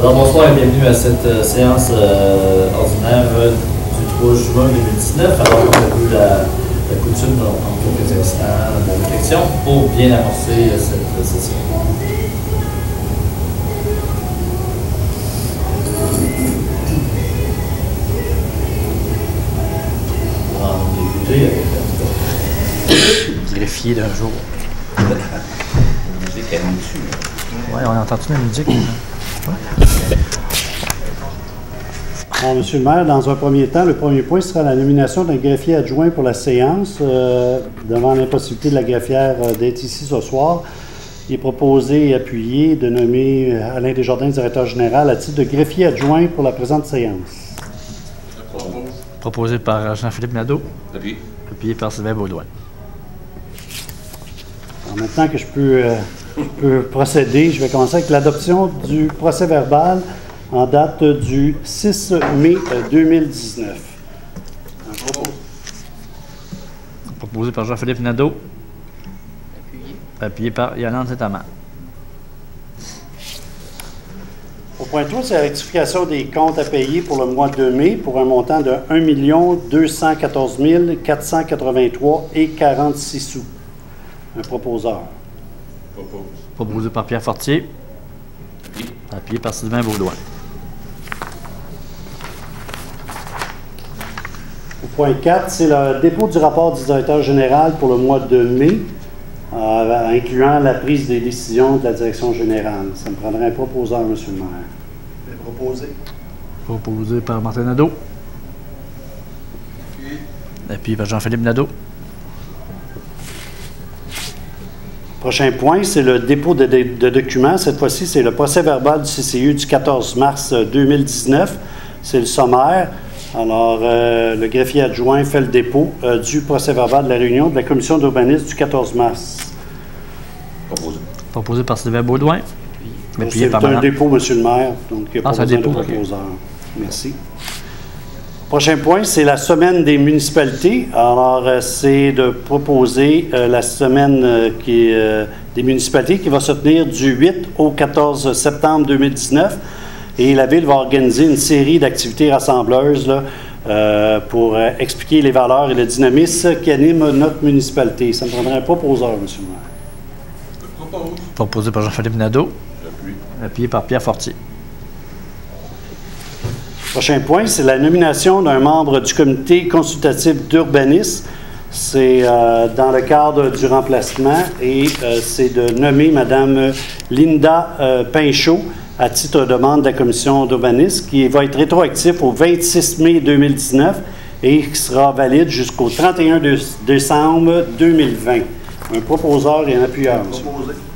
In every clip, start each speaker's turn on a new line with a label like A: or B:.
A: Alors bonsoir et bienvenue à cette séance ordinaire du 3 juin 2019. Alors on a eu la coutume dans quelques instants de réflexion pour bien amorcer cette session. On va débuter avec
B: greffier d'un jour.
C: La musique est dessus.
B: Oui, on a entendu la musique.
D: Alors, Monsieur le maire, dans un premier temps, le premier point sera la nomination d'un greffier adjoint pour la séance. Devant l'impossibilité de la greffière d'être ici ce soir, il est proposé et appuyé de nommer Alain Desjardins, directeur général, à titre de greffier adjoint pour la présente séance.
B: Proposé par Jean-Philippe Nadeau.
C: Appuyé.
B: Appuyé par Sylvain Baudouin.
D: Alors, maintenant que je peux procéder, je vais commencer avec l'adoption du procès-verbal en date du 6 mai 2019.
B: Proposé par Jean-Philippe Nadeau. Appuyé par Yolande Saint-Amand.
D: Au point 3, c'est la rectification des comptes à payer pour le mois de mai pour un montant de 1 214 483,46 sous. Un proposeur.
B: Proposé par Pierre Fortier. Appuyé par Sylvain Baudouin.
D: Au point 4, c'est le dépôt du rapport du directeur général pour le mois de mai, incluant la prise des décisions de la direction générale. Ça me prendrait un proposeur, M. le maire.
E: Proposé.
B: Proposé par Martin Nadeau. Appuyé par Jean-Philippe Nadeau.
D: Prochain point, c'est le dépôt de documents. Cette fois-ci, c'est le procès-verbal du CCU du 14 mars 2019. C'est le sommaire. Alors, le greffier adjoint fait le dépôt du procès-verbal de la réunion de la commission d'urbanisme du 14 mars.
C: Proposé.
B: Proposé par Sylvain Baudouin. Appuyé
D: C'est
B: par
D: un
B: Madame.
D: dépôt, M. le maire, donc il n'y a pas
B: c'est un
D: besoin de
B: dépôt,
D: proposeur. Merci. Prochain point, c'est la semaine des municipalités. Alors, c'est de proposer la semaine des municipalités qui va se tenir du 8 au 14 septembre 2019. Et la Ville va organiser une série d'activités rassembleuses là, pour expliquer les valeurs et le dynamisme qui animent notre municipalité. Ça me prendrait un proposeur, M. le maire.
B: Proposé par Jean-Philippe Nadeau. Appuyé par Pierre Fortier.
D: Prochain point, c'est la nomination d'un membre du comité consultatif d'urbanisme. C'est dans le cadre du remplacement et c'est de nommer Mme Linda Pinchot à titre de membre de la commission d'urbanisme qui va être rétroactif au 26 mai 2019 et qui sera valide jusqu'au 31 décembre 2020. Un proposeur et un appuyeur, monsieur.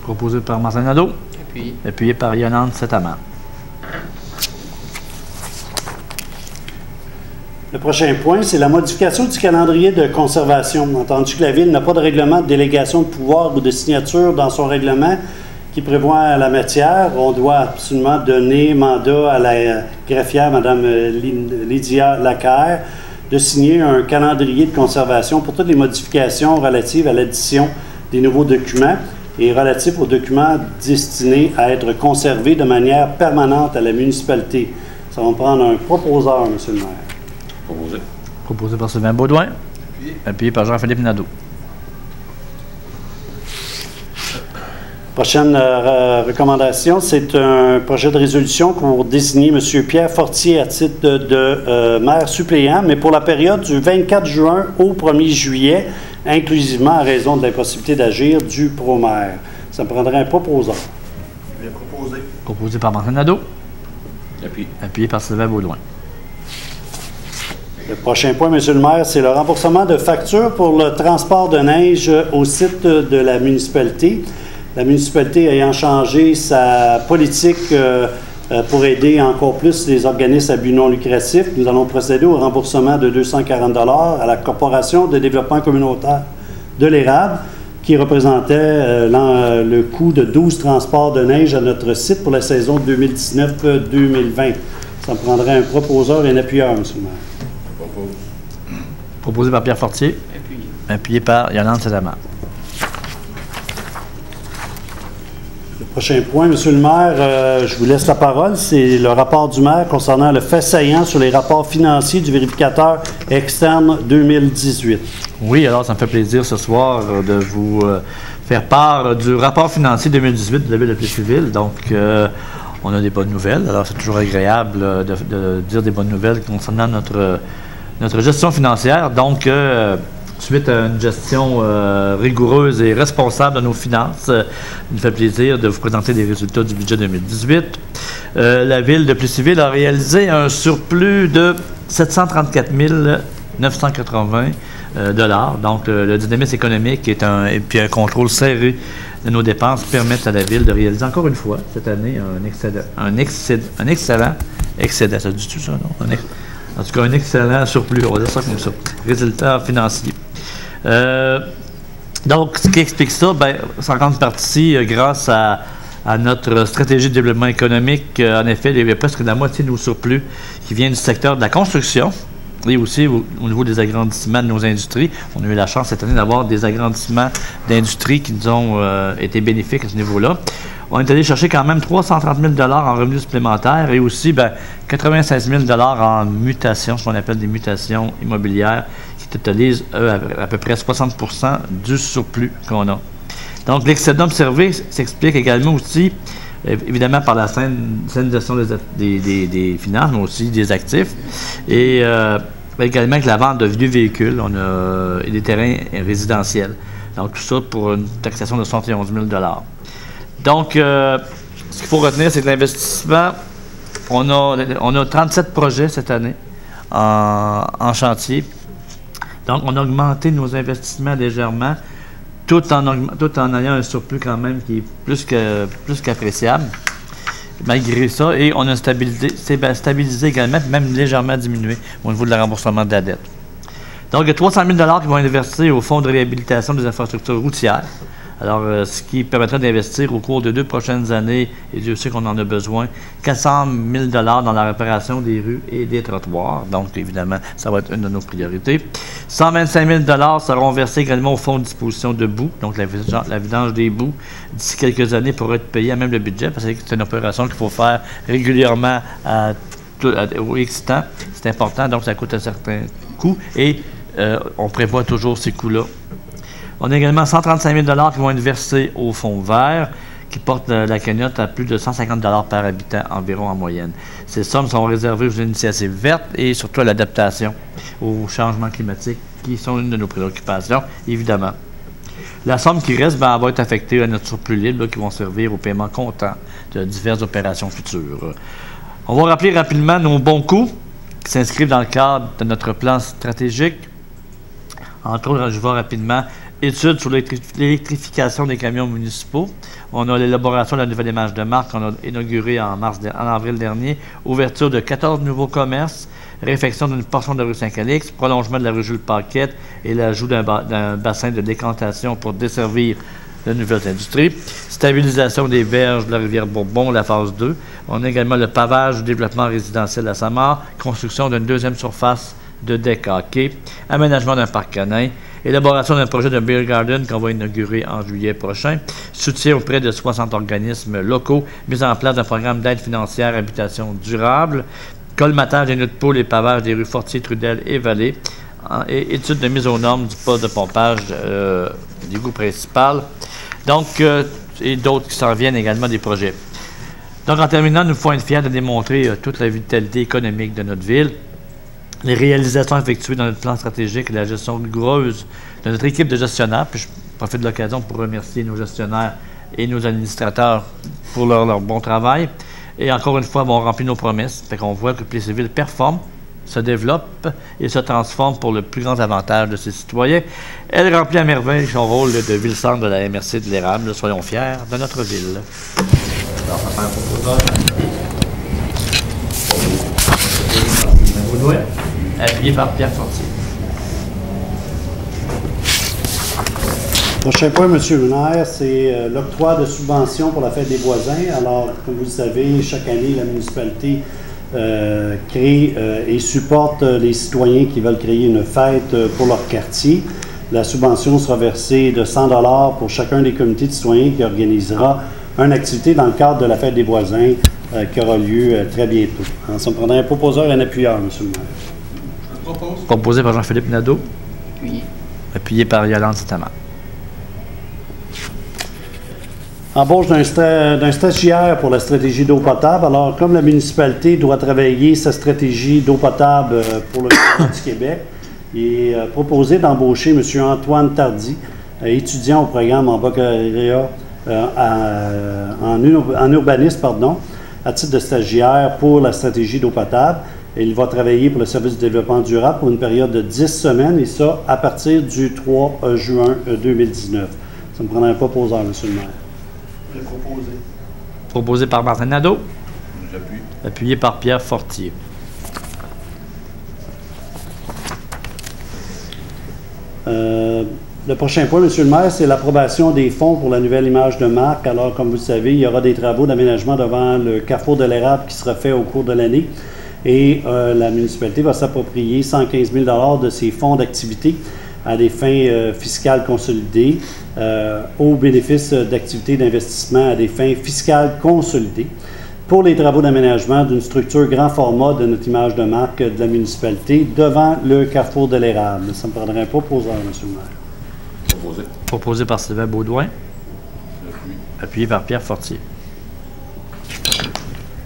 B: Proposé par Martin Nadeau. Appuyé par Yolande Saint-Amand.
D: Le prochain point, c'est la modification du calendrier de conservation. Entendu que la Ville n'a pas de règlement de délégation de pouvoir ou de signature dans son règlement qui prévoit la matière, on doit absolument donner mandat à la greffière, Mme Lydia Lacaire, de signer un calendrier de conservation pour toutes les modifications relatives à l'addition des nouveaux documents et relatifs aux documents destinés à être conservés de manière permanente à la municipalité. Ça va me prendre un proposeur, M. le maire.
C: Proposé.
B: Proposé par Sylvain Baudouin. Appuyé par Jean-Philippe Nadeau.
D: Prochaine recommandation, c'est un projet de résolution pour désigner M. Pierre Fortier à titre de maire suppléant, mais pour la période du 24 juin au 1er juillet, inclusivement à raison de l'impossibilité d'agir du pro-maire. Ça me prendrait un proposeur.
E: Proposé.
B: Proposé par Martin Nadeau.
C: Appuyé.
B: Appuyé par Sylvain Baudouin.
D: Le prochain point, M. le maire, c'est le remboursement de factures pour le transport de neige au site de la municipalité. La municipalité ayant changé sa politique pour aider encore plus les organismes à but non lucratif, nous allons procéder au remboursement de 240 $ à la Corporation de développement communautaire de l'Érable, qui représentait le coût de 12 transports de neige à notre site pour la saison 2019-2020. Ça me prendrait un proposeur et un appuyeur, M. le maire.
B: Proposé par Pierre Fortier. Appuyé par Yolande Saint-Amand.
D: Le prochain point, Monsieur le maire, je vous laisse la parole. C'est le rapport du maire concernant le fait saillant sur les rapports financiers du vérificateur externe 2018.
B: Oui, alors ça me fait plaisir ce soir de vous faire part du rapport financier 2018 de la Ville de Plessisville. Donc, on a des bonnes nouvelles. Alors, c'est toujours agréable de dire des bonnes nouvelles concernant notre gestion financière. Donc, suite à une gestion rigoureuse et responsable de nos finances, il nous fait plaisir de vous présenter les résultats du budget 2018. La Ville de Plessisville a réalisé un surplus de 734 980 $. Donc, le dynamisme économique et puis un contrôle serré de nos dépenses permettent à la Ville de réaliser encore une fois cette année un excellent excédent. Ça dit tout ça, non? En tout cas, un excellent surplus, on va dire ça comme ça. Résultat financier. Donc, ce qui explique ça, c'est en grande partie grâce à notre stratégie de développement économique. En effet, il y a presque la moitié de nos surplus qui vient du secteur de la construction et aussi au niveau des agrandissements de nos industries. On a eu la chance cette année d'avoir des agrandissements d'industries qui nous ont été bénéfiques à ce niveau-là. On est allé chercher quand même 330 000 $ en revenus supplémentaires et aussi 96 000 $ en mutations, ce qu'on appelle des mutations immobilières, qui totalisent à peu près 60 % du surplus qu'on a. Donc, l'excédent observé s'explique également aussi, évidemment, par la saine gestion des finances, mais aussi des actifs, et également avec la vente de vieux véhicules et des terrains résidentiels. Donc, tout ça pour une taxation de 71 000 $. Donc, ce qu'il faut retenir, c'est que l'investissement, on a 37 projets cette année en chantier. Donc, on a augmenté nos investissements légèrement, tout en ayant un surplus quand même qui est plus qu'appréciable. Malgré ça, et on a stabilisé également, puis même légèrement diminué au niveau de le remboursement de la dette. Donc, il y a 300 000 $ qui vont être versés au Fonds de réhabilitation des infrastructures routières. Alors, ce qui permettra d'investir au cours de 2 prochaines années, et Dieu sait qu'on en a besoin, 400 000 $ dans la réparation des rues et des trottoirs. Donc, évidemment, ça va être une de nos priorités. 125 000 $ seront versés également au fonds de disposition de boue, donc la vidange des boues, d'ici quelques années pour être payé à même le budget, parce que c'est une opération qu'il faut faire régulièrement au X temps. C'est important, donc ça coûte un certain coût, et on prévoit toujours ces coûts-là. On a également 135 000 $ qui vont être versés au fonds vert, qui porte la cagnotte à plus de 150 $ par habitant environ en moyenne. Ces sommes sont réservées aux initiatives vertes et surtout à l'adaptation au changement climatique, qui sont une de nos préoccupations, évidemment. La somme qui reste va être affectée à notre surplus libre, qui vont servir au paiement comptant de diverses opérations futures. On va rappeler rapidement nos bons coups qui s'inscrivent dans le cadre de notre plan stratégique. Entre autres, je vais rapidement. Études sur l'électrification des camions municipaux. On a l'élaboration de la nouvelle image de marque qu'on a inaugurée en avril dernier. Ouverture de 14 nouveaux commerces. Réfection d'une portion de la rue Saint-Calix. Prolongement de la rue Jules-Paquette et l'ajout d'un bassin de décantation pour desservir de nouvelles industries. Stabilisation des berges de la rivière Bourbon, la phase 2. On a également le pavage du développement résidentiel à Samar. Construction d'une deuxième surface de deck hockey. Aménagement d'un parc canin. Élaboration d'un projet de Beer Garden qu'on va inaugurer en juillet prochain. Soutien auprès de 60 organismes locaux. Mise en place d'un programme d'aide financière à habitation durable. Colmatage des nœuds de poule et pavage des rues Fortier, Trudel et Vallée. Et étude de mise aux normes du poste de pompage d'égout principal. Donc, et d'autres qui s'en viennent également des projets. Donc, en terminant, nous pouvons être fiers de démontrer toute la vitalité économique de notre ville. Les réalisations effectuées dans notre plan stratégique et la gestion rigoureuse de notre équipe de gestionnaires. Puis je profite de l'occasion pour remercier nos gestionnaires et nos administrateurs pour leur bon travail. Et encore une fois, on remplit nos promesses. Fait qu'on voit que Plessisville performe, se développe et se transforme pour le plus grand avantage de ses citoyens. Elle remplit à merveille son rôle de ville-centre de la MRC de l'Érable. Soyons fiers de notre ville. Appuyé par Pierre Fortier.
D: Prochain point, M. Lunaire, c'est l'octroi de subventions pour la fête des voisins. Alors, comme vous le savez, chaque année, la municipalité crée et supporte les citoyens qui veulent créer une fête pour leur quartier. La subvention sera versée de 100 $ pour chacun des comités de citoyens qui organisera une activité dans le cadre de la fête des voisins qui aura lieu très bientôt. Alors, ça me prendrait un proposeur et un appuyeur, M. le maire.
B: Proposé par Jean-Philippe Nadeau.
F: Appuyé.
B: Appuyé par Yolande Sitaman.
D: Embauche d'un stagiaire pour la stratégie d'eau potable. Alors, comme la municipalité doit travailler sa stratégie d'eau potable pour le gouvernement du Québec, il est proposé d'embaucher M. Antoine Tardy, étudiant au programme en baccalauréat en urbanisme, à titre de stagiaire pour la stratégie d'eau potable. Et il va travailler pour le service du développement durable pour une période de 10 semaines, et ça à partir du 3 juin 2019. Ça me prendrait un proposeur, M. le maire.
E: Proposé.
B: Proposé par Martin Nadeau.
C: J'appuie.
B: Appuyé par Pierre Fortier.
D: Le prochain point, M. le maire, c'est l'approbation des fonds pour la nouvelle image de marque. Alors, comme vous le savez, il y aura des travaux d'aménagement devant le carrefour de l'érable qui sera fait au cours de l'année. Et la municipalité va s'approprier 115 000 de ces fonds d'activité à des fins fiscales consolidées au bénéfice d'activités d'investissement à des fins fiscales consolidées pour les travaux d'aménagement d'une structure grand format de notre image de marque de la municipalité devant le carrefour de l'érable. Ça me prendrait un proposeur, M. le maire.
C: Proposé.
B: Proposé par Sylvain Baudouin.
C: J'appuie.
B: Appuyé par Pierre Fortier.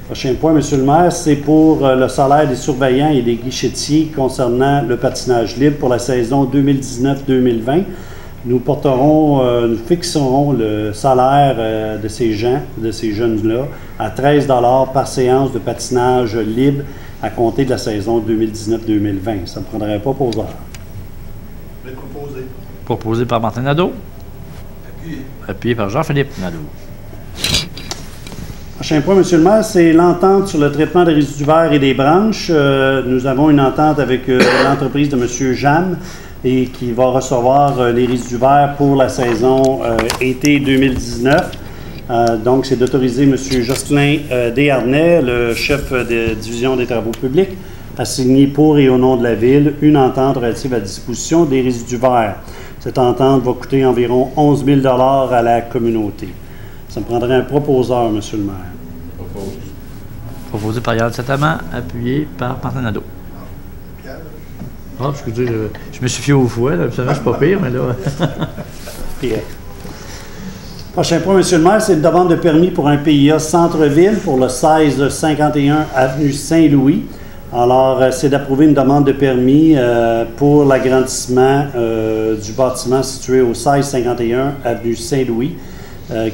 D: Prochain point, M. le maire, c'est pour le salaire des surveillants et des guichetiers concernant le patinage libre pour la saison 2019-2020. Nous fixerons le salaire de ces jeunes-là, à 13 $ par séance de patinage libre à compter de la saison 2019-2020. Ça me prendrait pas proposeur.
E: Proposé.
B: Proposé par Martin Nadeau.
E: Appuyé.
B: Appuyé par Jean-Philippe Nadeau.
D: Prochain point, M. le maire, c'est l'entente sur le traitement des résidus verts et des branches. Nous avons une entente avec l'entreprise de M. Jam et qui va recevoir les résidus verts pour la saison été 2019. Donc, c'est d'autoriser M. Jocelyn Desharnais, le chef de division des travaux publics, à signer pour et au nom de la Ville une entente relative à la disposition des résidus verts. Cette entente va coûter environ 11 000 $ à la communauté. Ça me prendrait un proposeur, M. le maire.
C: Propose.
B: Proposé par Yolande Sitaman. Appuyé par Martin Nadeau.
E: Pierre.
B: Ah, excusez, je me suis fié au fouet, là, ça va, je suis pas pire, mais là.
D: Pierre. Prochain point, M. le maire, c'est une demande de permis pour un PIA centre-ville pour le 1651 avenue Saint-Louis. Alors, c'est d'approuver une demande de permis pour l'agrandissement du bâtiment situé au 1651 avenue Saint-Louis,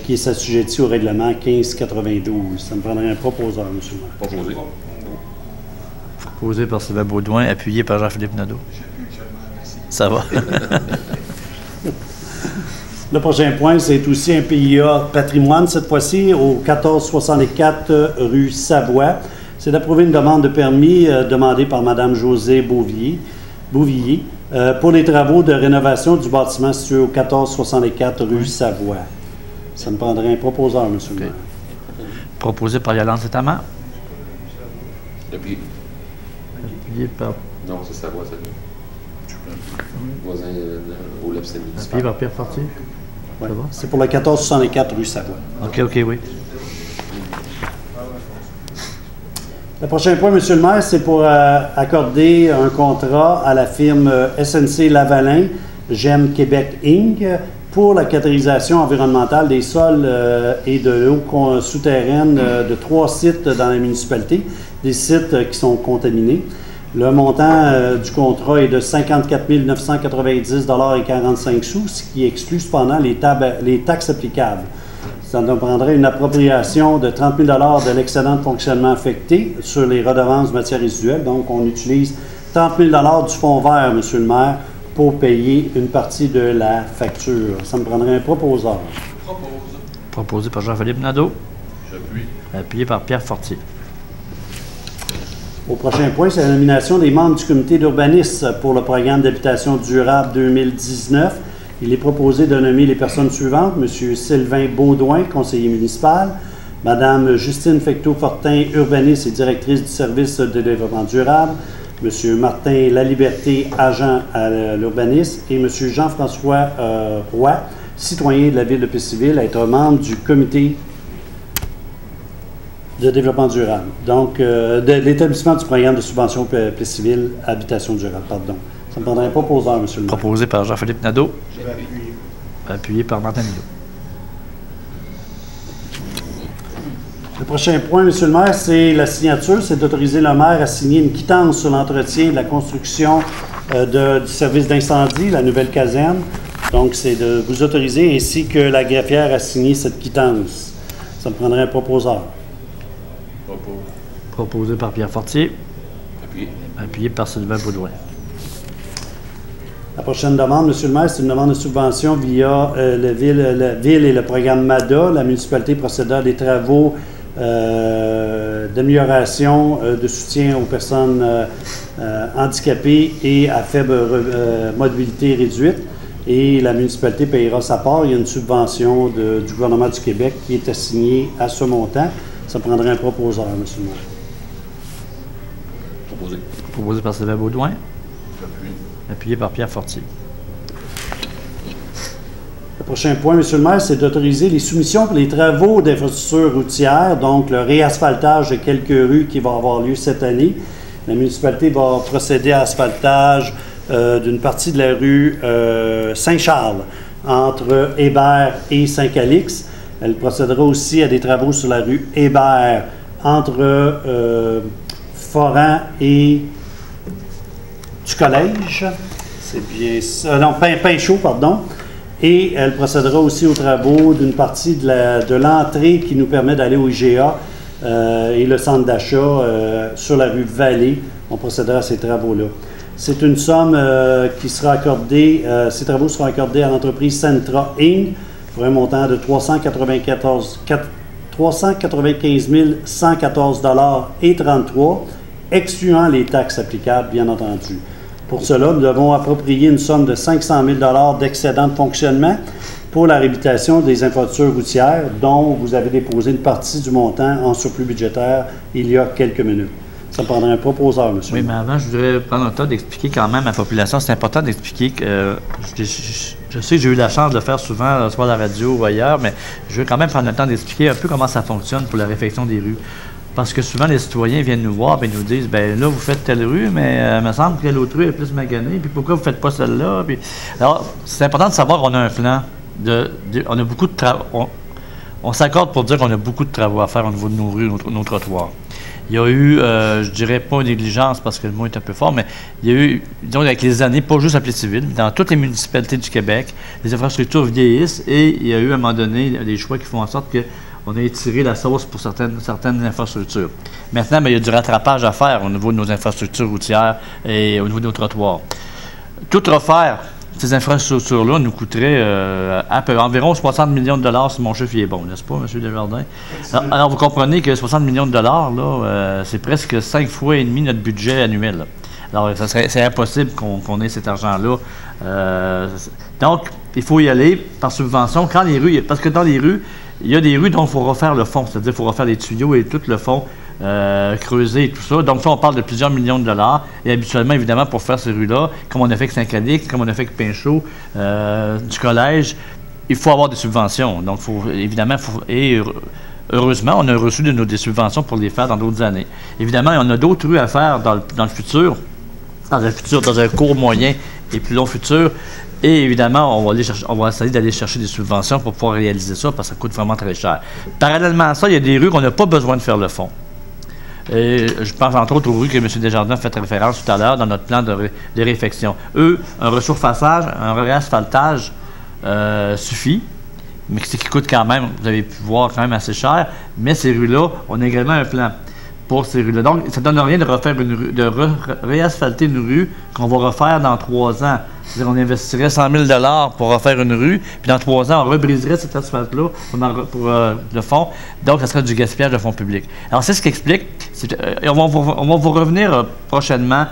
D: qui est s'assujetti au règlement 1592. Ça me prendrait un proposeur, M. le maire.
C: Proposé.
B: Proposé par Sylvain Baudouin. Appuyé par Jean-Philippe Nadeau. Ça va.
D: Le prochain point, c'est aussi un PIA patrimoine, cette fois-ci, au 1464 rue Savoie. C'est d'approuver une demande de permis demandée par Mme Josée Bouvillier pour les travaux de rénovation du bâtiment situé au 1464 rue Savoie. Ça me prendrait un proposeur, M. le maire.
B: Proposé par Yolande Sitaman.
C: J'appuie.
B: Appuyé par
C: Non, c'est sa voix, celle-là. Voisin au Lab municipal.
B: Appuyé par Pierre Fortier.
D: Ouais.
B: Ça va?
D: C'est pour le 1464 rue Savoie.
B: OK, oui.
D: Le prochain point, M. le maire, c'est pour accorder un contrat à la firme SNC Lavalin, GEM Québec Inc., pour la catégorisation environnementale des sols et de l'eau souterraine de 3 sites dans la municipalité, des sites qui sont contaminés. Le montant du contrat est de 54 990,45 $, ce qui exclut cependant les taxes applicables. Ça nous prendrait une appropriation de 30 000 $ de l'excédent de fonctionnement affecté sur les redevances matières résiduelles. Donc, on utilise 30 000 $ du fonds vert, M. le maire, pour payer une partie de la facture. Ça me prendrait un proposeur.
E: Propose.
B: Proposé par Jean-Philippe Nadeau.
C: J'appuie.
B: Appuyé par Pierre Fortier.
D: Au prochain point, c'est la nomination des membres du comité d'urbanisme pour le programme d'habitation durable 2019. Il est proposé de nommer les personnes suivantes. M. Sylvain Baudouin, conseiller municipal. Mme Justine Fecteau-Fortin, urbaniste et directrice du service de développement durable. M. Martin Laliberté, agent à l'urbanisme. Et M. Jean-François Roy, citoyen de la ville de Plessisville, à être membre du comité de développement durable. Donc, de l'établissement du programme de subvention paix civile habitation durable, pardon. Ça me prendrait un proposeur, M. le maire.
B: Proposé par Jean-Philippe Nadeau,
E: Je vais appuyer.
B: appuyé par Martin Nadeau.
D: Le prochain point, M. le maire, c'est la signature. C'est d'autoriser le maire à signer une quittance sur l'entretien de la construction du service d'incendie, la nouvelle caserne. Donc, c'est de vous autoriser, ainsi que la greffière, à signer cette quittance. Ça me prendrait un proposeur.
C: Propos.
B: Proposé par Pierre Fortier,
C: Appuyé.
B: appuyé par Sylvain Baudouin.
D: La prochaine demande, M. le maire, c'est une demande de subvention via la ville et le programme MADA. La municipalité procéda à des travaux d'amélioration de soutien aux personnes handicapées et à faible mobilité réduite. Et la municipalité payera sa part. Il y a une subvention du gouvernement du Québec qui est assignée à ce montant. Ça prendrait un proposeur, M. le maire.
C: Proposé.
B: Proposé par Sylvain Baudouin,
C: Appuyé.
B: appuyé par Pierre Fortier.
D: Le prochain point, M. le maire, c'est d'autoriser les soumissions pour les travaux d'infrastructure routière, donc le réasphaltage de quelques rues qui va avoir lieu cette année. La municipalité va procéder à l'asphaltage d'une partie de la rue Saint-Charles, entre Hébert et Saint-Calix. Elle procédera aussi à des travaux sur la rue Hébert, entre Foran et du Collège. C'est bien ça. Non, Pinchot, pardon. Et elle procédera aussi aux travaux d'une partie de l'entrée qui nous permet d'aller au IGA et le centre d'achat sur la rue Vallée. On procédera à ces travaux-là. C'est une somme qui sera accordée, ces travaux seront accordés à l'entreprise Centra Inc. pour un montant de 395 114,33 $, excluant les taxes applicables, bien entendu. Pour cela, nous devons approprier une somme de 500 000 $ d'excédent de fonctionnement pour la réhabilitation des infrastructures routières, dont vous avez déposé une partie du montant en surplus budgétaire il y a quelques minutes. Ça prendrait un proposeur, monsieur.
B: Oui, mais avant, je voudrais prendre le temps d'expliquer quand même à la population. C'est important d'expliquer que je sais que j'ai eu la chance de le faire souvent, soit à la radio ou ailleurs, mais je veux quand même prendre le temps d'expliquer un peu comment ça fonctionne pour la réfection des rues. Parce que souvent, les citoyens viennent nous voir et nous disent, ben là, vous faites telle rue, mais il me semble que l'autre rue est plus maganée, puis pourquoi vous ne faites pas celle-là? Puis... Alors, c'est important de savoir qu'on a un plan. On a beaucoup de travaux. On s'accorde pour dire qu'on a beaucoup de travaux à faire au niveau de nos rues, nos trottoirs. Il y a eu, je dirais pas une négligence parce que le mot est un peu fort, mais il y a eu, disons, avec les années, pas juste à Plessisville, mais dans toutes les municipalités du Québec, les infrastructures vieillissent et il y a eu à un moment donné des choix qui font en sorte qu'on a étiré la sauce pour certaines infrastructures. Maintenant, bien, il y a du rattrapage à faire au niveau de nos infrastructures routières et au niveau de nos trottoirs. Tout refaire, ces infrastructures-là nous coûteraient environ 60 millions de $, si mon chiffre est bon, n'est-ce pas, M. Desjardins? Alors, vous comprenez que 60 millions de $, là, c'est presque 5 fois et demi notre budget annuel. Là. Alors, c'est impossible qu'on ait cet argent-là. Donc, il faut y aller par subvention. Parce que dans les rues, il y a des rues dont il faut refaire le fond, c'est-à-dire qu'il faut refaire les tuyaux et tout le fond. Creuser et tout ça. Donc, ça, on parle de plusieurs millions de $. Et habituellement, évidemment, pour faire ces rues-là, comme on a fait avec Saint-Calix, comme on a fait avec Pinchot, du Collège, il faut avoir des subventions. Donc, heureusement, on a reçu des subventions pour les faire dans d'autres années. Évidemment, on a d'autres rues à faire dans le futur, dans un court, moyen et plus long futur. Et évidemment, on va essayer d'aller chercher des subventions pour pouvoir réaliser ça, parce que ça coûte vraiment très cher. Parallèlement à ça, il y a des rues qu'on n'a pas besoin de faire le fond. Et je pense entre autres aux rues que M. Desjardins a fait référence tout à l'heure dans notre plan de réfection. Eux, un resurfaçage, un réasphaltage suffit, mais ce qui coûte quand même, vous avez pu voir, quand même assez cher. Mais ces rues-là, on a également un plan pour ces rues-là. Donc, ça ne donne rien de refaire réasphalter une rue qu'on va refaire dans 3 ans. C'est-à-dire qu'on investirait 100 000 $ pour refaire une rue, puis dans 3 ans, on rebriserait cet asphalte-là pour le fond. Donc, ça serait du gaspillage de fonds publics. Alors, c'est ce qui explique. On va vous revenir prochainement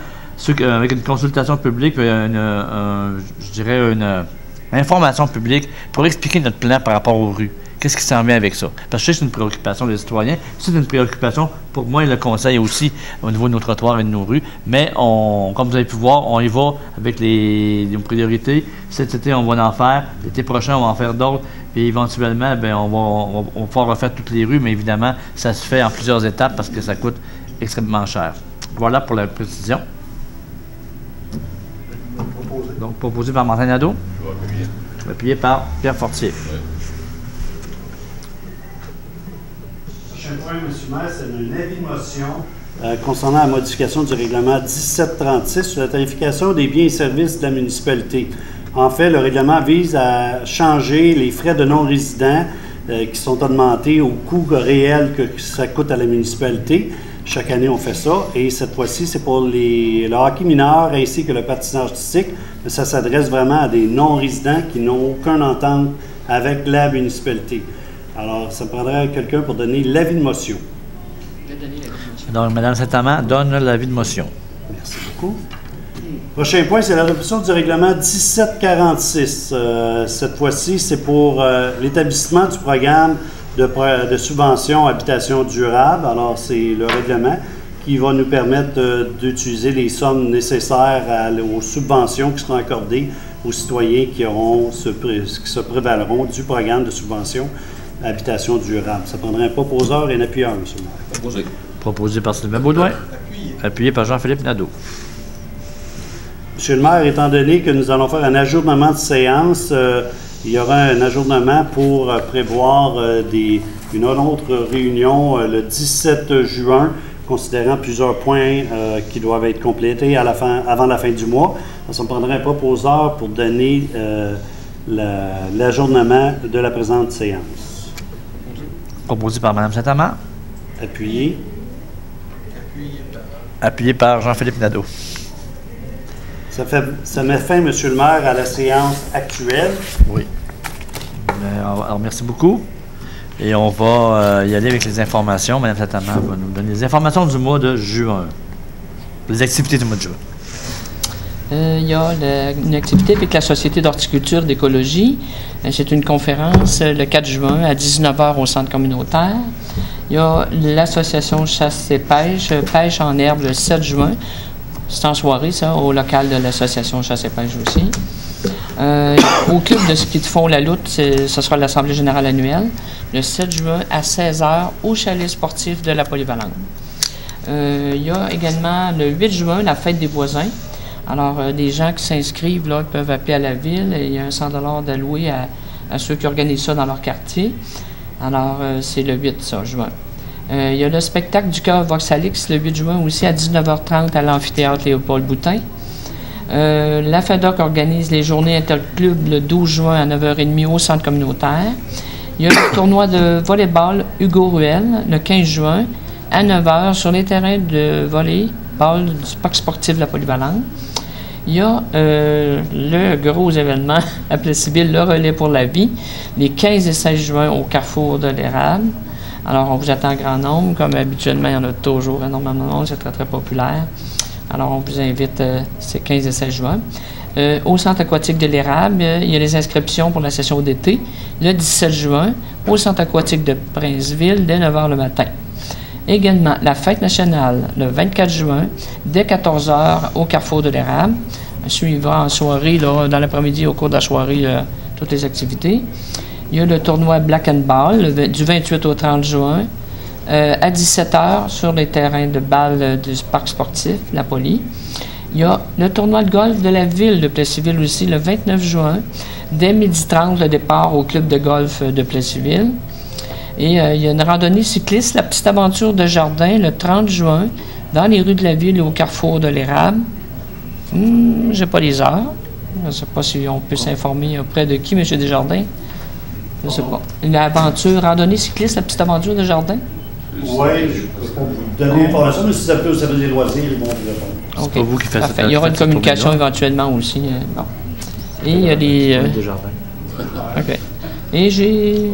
B: avec une consultation publique, je dirais une information publique pour expliquer notre plan par rapport aux rues. qu'est-ce qui s'en vient avec ça? Parce que je sais que c'est une préoccupation des citoyens, c'est une préoccupation pour moi et le conseil aussi au niveau de nos trottoirs et de nos rues, mais comme vous avez pu voir, on y va avec nos priorités. Cet été, on va en faire, l'été prochain, on va en faire d'autres, puis éventuellement, ben, on va pouvoir refaire toutes les rues, mais évidemment, ça se fait en plusieurs étapes parce que ça coûte extrêmement cher. Voilà pour la précision. Donc, proposé par Martin Nadeau.
C: Je vais appuyer.
B: Appuyé par Pierre Fortier.
C: Ouais.
D: Prochain point, M. le maire, c'est un avis de motion concernant la modification du règlement 1736 sur la tarification des biens et services de la municipalité. En fait, le règlement vise à changer les frais de non-résidents qui sont augmentés au coût réel que ça coûte à la municipalité. Chaque année, on fait ça. Et cette fois-ci, c'est pour le hockey mineur ainsi que le patinage artistique. Mais ça s'adresse vraiment à des non-résidents qui n'ont aucune entente avec la municipalité. Alors, ça prendrait quelqu'un pour donner l'avis de motion.
B: Donc, Mme Saint-Amand donne l'avis de motion.
D: Merci beaucoup. Prochain point, c'est l'adoption du règlement 1746. Cette fois-ci, c'est pour l'établissement du programme de subvention habitation durable. Alors, c'est le règlement qui va nous permettre d'utiliser les sommes nécessaires aux subventions qui seront accordées aux citoyens qui se prévaleront du programme de subvention habitation durable. Ça prendrait un proposeur et un appuyeur, M. le maire.
C: Proposé.
B: Proposé par Sylvain Baudouin. Appuyé par Jean-Philippe Nadeau.
D: Monsieur le maire, étant donné que nous allons faire un ajournement de séance, il y aura un ajournement pour prévoir une autre réunion le 17 juin, considérant plusieurs points qui doivent être complétés avant la fin du mois. Ça me prendrait un proposeur pour donner l'ajournement de la présente séance.
B: Proposé par Mme Saint-Amand.
D: Appuyé.
B: Appuyé par Jean-Philippe Nadeau.
D: Ça met fin, M. le maire, à la séance actuelle.
B: Oui. Alors, merci beaucoup. Et on va y aller avec les informations. Mme Saint-Amand va nous donner les informations du mois de juin. Les activités du mois de juin.
F: Il y a une activité avec la Société d'horticulture d'écologie. C'est une conférence le 4 juin à 19h au centre communautaire. Il y a l'association Chasse et Pêche, Pêche en herbe le 7 juin. C'est en soirée, ça, au local de l'association Chasse et Pêche aussi. Au club de ski de fond La Loutre, ce sera l'Assemblée générale annuelle, le 7 juin à 16h au chalet sportif de la Polyvalente. Il y a également le 8 juin, la fête des voisins. Alors, des gens qui s'inscrivent, là, ils peuvent appeler à la ville. Il y a un 100 $ d'alloué à ceux qui organisent ça dans leur quartier. Alors, c'est le 8 juin. Il y a le spectacle du chœur Voxalix le 8 juin aussi à 19h30 à l'amphithéâtre Léopold Boutin. La FADOC organise les journées interclubs le 12 juin à 9h30 au centre communautaire. Il y a le tournoi de volleyball Hugo Ruel le 15 juin à 9h sur les terrains de volleyball du parc sportif de la Polyvalente. Il y a le gros événement à Plessisville, le relais pour la vie, les 15 et 16 juin au Carrefour de l'Érable. Alors, on vous attend en grand nombre. Comme habituellement, il y en a toujours énormément, c'est très, très populaire. Alors, on vous invite, c'est 15 et 16 juin. Au centre aquatique de l'Érable, il y a les inscriptions pour la session d'été, le 17 juin, au centre aquatique de Princeville, dès 9h le matin. Également, la fête nationale, le 24 juin, dès 14h, au Carrefour de l'Érable. Suivra en soirée, là, dans l'après-midi, au cours de la soirée, toutes les activités. Il y a le tournoi Black and Ball du 28 au 30 juin à 17h sur les terrains de balle du parc sportif, la Poly. Il y a le tournoi de golf de la ville de Plessisville aussi le 29 juin, dès 12h30 le départ au club de golf de Plessisville. Et il y a une randonnée cycliste, la petite aventure de jardin, le 30 juin, dans les rues de la ville au Carrefour de l'Érable. J'ai pas les heures. Je ne sais pas si on peut s'informer auprès de qui, M. Desjardins. Je ne sais pas. L'aventure, randonnée cycliste, la petite aventure de jardin?
D: Oui, je peux pas vous donner l'information, mais si ça peut au service des loisirs, ils vont vous répondre.
B: C'est pas vous qui faites ça.
F: Il y aura une communication éventuellement aussi. Bon. Et il y a des... OK. Et j'ai...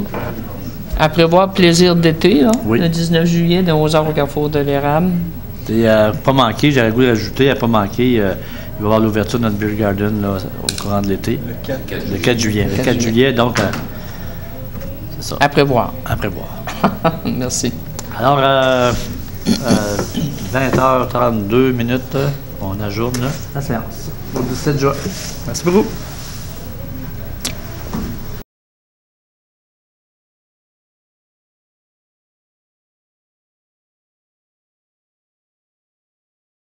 F: À prévoir plaisir d'été, là,
B: oui.
F: Le 19 juillet, de 11h au Carrefour de l'Érable.
B: Et pas manqué, j'avais le goût d'ajouter, à pas manquer, il va y avoir l'ouverture de notre Beer Garden là, au courant de l'été. Le 4 juillet. Le 4 juillet, donc... ça.
F: À prévoir.
B: À prévoir.
F: Merci.
B: Alors, 20h32 minutes, on ajourne la séance. Au 17 juin. Merci beaucoup.